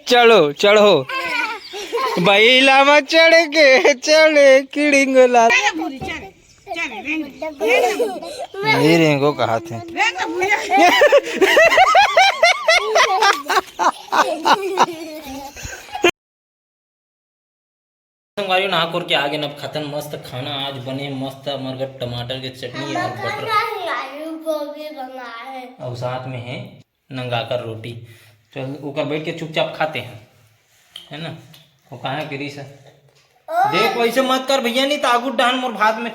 चलो चढ़ो बैला में चढ़ के चले किड़िंग लाल नहीं रेंगो कहा थे नागपुर के आगे नब खत्म मस्त खाना आज बने मस्त हमारे टमाटर के चटनी और बटर और साथ में है नंगाकर रोटी। चल ऊपर बैठ के चुपचाप खाते हैं है ना। वो कहाँ है सर देख वैसे मत कर भैया नहीं तो आगू डान मोर भात में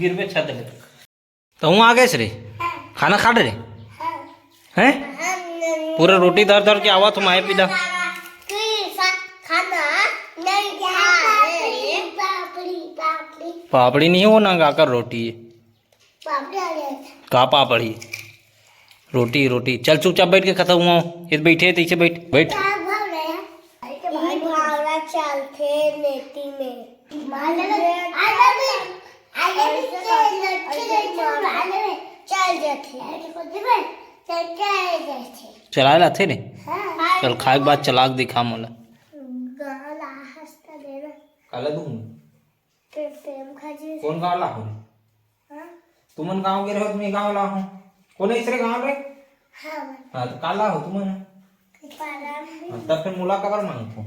गिरबे छत ले तो हूँ आ गए रे खाना खा रहे हैं पूरा रोटी धर धर के आवा तुम आए पिला पापड़ी नहीं है वो नंगाकर रोटी है का पापड़ी रोटी रोटी। चल चुपचाप बैठ के खत्म हुआ इस बैठे इसे बैठ बैठ चला लाथे ने चल खाए के बाद चलाक दिखा मोला काला दूं कौन गाँव ला हूँ तुमन गाँव के रहो तुम्हें गाँव ला हूँ कौन इसरे गाँव रे हाँ तो काला हो तुमन तब फिर मुला कबर मांगतो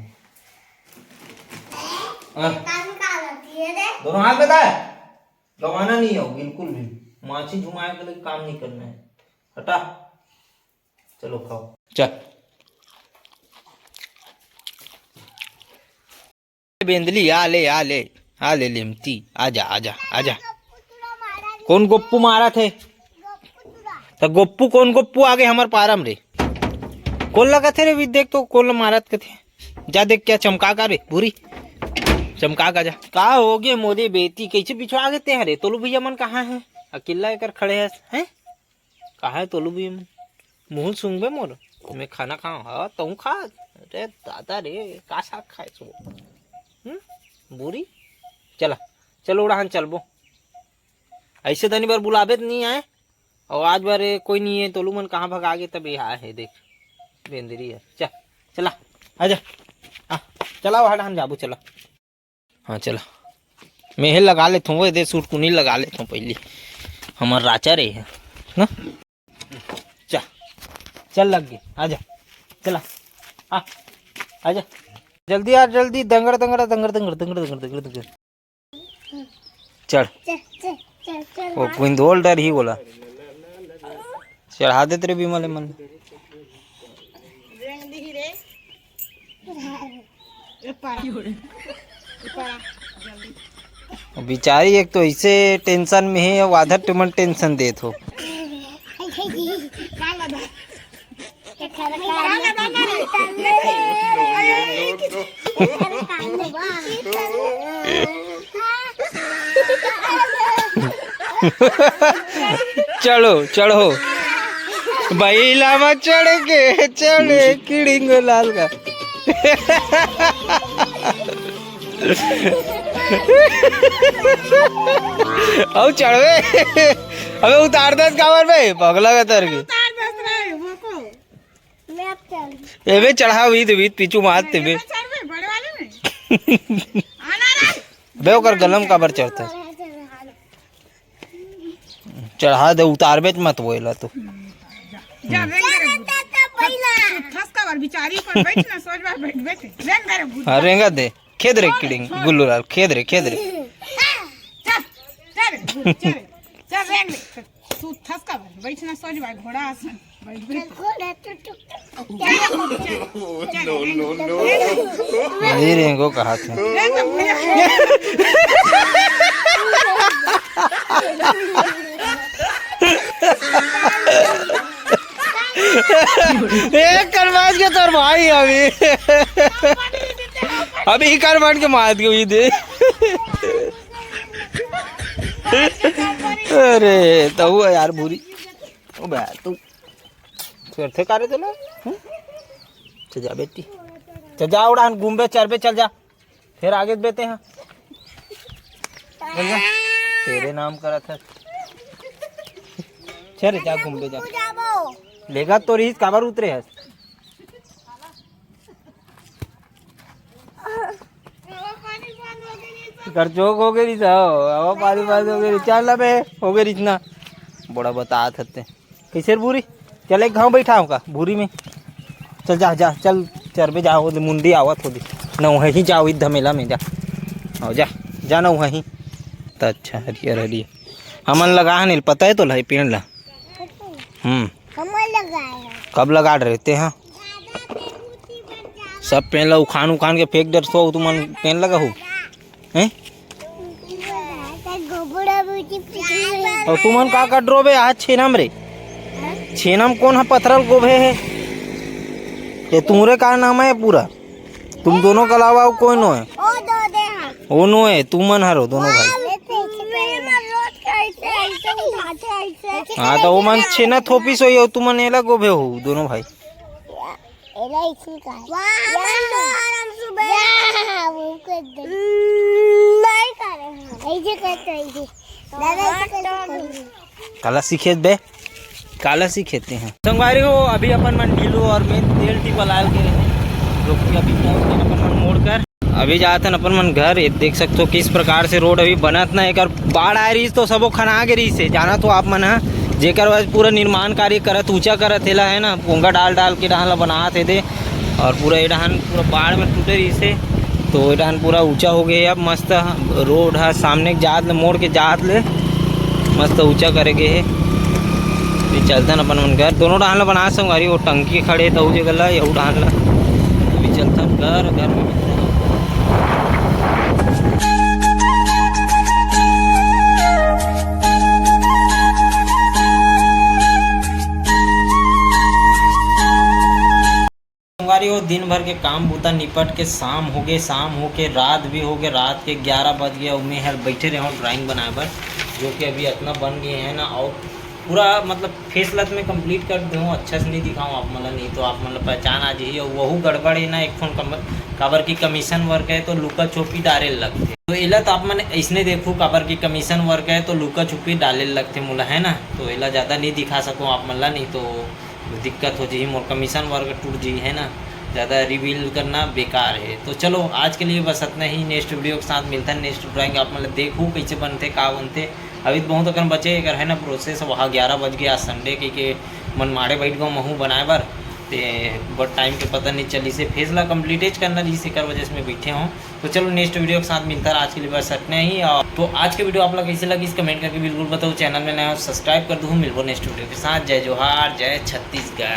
दोनों हाथ में है लगाना नहीं हो बिल्कुल भी माछी झुमाए के लिए काम नहीं करना है हटा चलो खाओ चल बेंदली आ ले लिमती आजा आजा आजा कौन गोप्पू मारा थे तो गोप्पू कौन गोप्पू आ गए हमारे पारम रे कौन लगा थे रे भी देख तो कौन मारत के थे जा देख क्या चमका का रे पूरी चमका का जा का हो गए मोदी बेटी कैसे पिछवा गए थे हरे तोलू भैया मन कहाँ है अकेला कर खड़े हैं कहाँ है तोलू भैया मन मुँह सूंघबे मोर मैं खाना खाऊं हाँ तुम खा अरे दादा रे का साग खाए सो बुरी चला चलो उड़ान चलबो ऐसे धनी बार बुलाबे नहीं आए और आज बार कोई नहीं है तोलू मन कहाँ भगा गए तब यहाँ है देख बेंदरी है चल चला आजा चला वहाँ हम जाबू चला हाँ चला मैं लगा लेता हूँ दे सूट कुनी लगा लेता हूँ पहले हमार राचा रे है ना चल चल लग गई आजा चला आजा जल्दी यार जल्दी दंगड़ दंगड़ दंगड़ दंगड़ दंगड़ दंगड़ दंगड़ दंगड़ चढ़ वो कुंदोल डर ही बोला चढ़ा देते रे बिमले मन बिचारी एक तो ऐसे टेंशन में है और आधा टेमन टेंशन दे तो चलो चढ़ो बैला में चढ़ के चले किड़िंग लाल का अब चढ़वे अबे उतार दस कावर में पगला का तर के एवे चढ़ा हुई तो पीछू मारते बे बे ओकर गलम काबर चढ़ता चढ़ा दे उतार बेच मत बोला तो हाँ रेंगा दे खेद रे किडिंग गुल्लू लाल खेद रे नहीं रेंगो कहा था एक करवाज के तोर भाई अभी करवान के मार दियो दे अरे तो यार बुरी ओ बे तू फिर थे करे चलो चल जा बेटी चल जा उड़ान घूम बे चल बे चल जा फिर आगे बेते हैं बोल जा तेरे नाम करा था। चल जा घूम ले जा लेगा तो रही काबर उतरे है कर चौक हो गई हवा पानी पानी हो गई चल बे हो गई इतना बड़ा बता थे कैसे बुरी चल एक घाव बैठा होगा भूरी में चल जा जा चल चरबे जाओ मुंडी आवत हो न वहीं जाओ इस धमेला में जा आओ जा जा न वहीं तो अच्छा हरियर हरियर हमन लगा नहीं पता है तो लाई पेड़ ला कब लगा रहते हैं सब पेड़ ला उखान उखान के फेंक डर सो तुमन पेड़ लगा हो हैं और तुमन का कर ड्रोबे आज छेनम रे छेनम कौन है पथरल गोभे है ये तुम्हारे का नाम है पूरा तुम दोनों के अलावा कोई नो है वो नो है तुम मन हरो दोनों भाई हाँ तो वो मन छेना थोपी सोई हो तुम एला गोभे हो दोनों भाई काला सीखे बे काला सीखेते हैं संगवारी हो अभी अपन मन ढीलो और मैं तेल टिपा लाल के जो कि अभी पहुंच गए अपन मन मोड़ कर अभी जाते हैं अपन मन घर। ये देख सकते हो किस प्रकार से रोड अभी बनत ना एक बाढ़ आ रही तो सबो खना के रही से जाना तो आप मन है जेकर वजह पूरा निर्माण कार्य करत ऊंचा करत हेला है ना पोंगा डाल डाल के डाल बना थे दे और पूरा ये डाहन पूरा बाढ़ में टूटे रही से तो ये डाहन पूरा ऊंचा हो गया अब मस्त रोड है सामने जात ले मोड़ के जात ले मस्त ऊंचा करेगे है चलते हैं अपन मन घर दोनों डाहन ला बना संगवारी वो टंकी खड़े तो जगह ला यू डाहन ला अभी चलता घर घर में वो दिन भर के काम बूता निपट के शाम हो के रात भी हो गए रात के 11 बज गया उमें हर बैठे रहे ड्राइंग बनाए पर जो कि अभी इतना बन गए हैं ना और पूरा मतलब फेसलत में कंप्लीट कर दूँ अच्छा से नहीं दिखाऊँ आप मतलब नहीं तो आप मतलब पहचान आ जाइए और वही गड़बड़ है ना एक फोन काबर की कमीशन वर्क है तो लुका छुपी डाले लगते तो एला तो आप मैंने ऐसने देखूँ काबर की कमीशन वर्क है तो लुका छुपी डाले लगते मोला है ना तो एला ज़्यादा नहीं दिखा सकूँ आप मतलब नहीं तो दिक्कत हो जाए मोर कमीशन वर्क टूट जाइए है ना ज़्यादा रिवील करना बेकार है। तो चलो आज के लिए बस इतना ही नेक्स्ट वीडियो के साथ मिलता है नेक्स्ट ड्राइंग आप मतलब देखो कैसे बनते का बनते अभी तो बहुत अगर बचे अगर है ना प्रोसेस वहाँ 11 बज गया संडे के मन मारे बैठ गो महू बनाए बर ते बट टाइम के पता नहीं चली से फेसला कम्प्लीटेज करना जिस कर वजह से मैं बैठे हूँ। तो चलो नेक्स्ट वीडियो के साथ मिलता है आज के लिए बस इतना ही और तो आज के वीडियो आप लोग कैसे लगी इस कमेंट करके बिल्कुल बताओ चैनल में नया सब्सक्राइब कर दूँ मिलबो नेक्स्ट वीडियो के साथ। जय जोहार जय छत्तीसगढ़।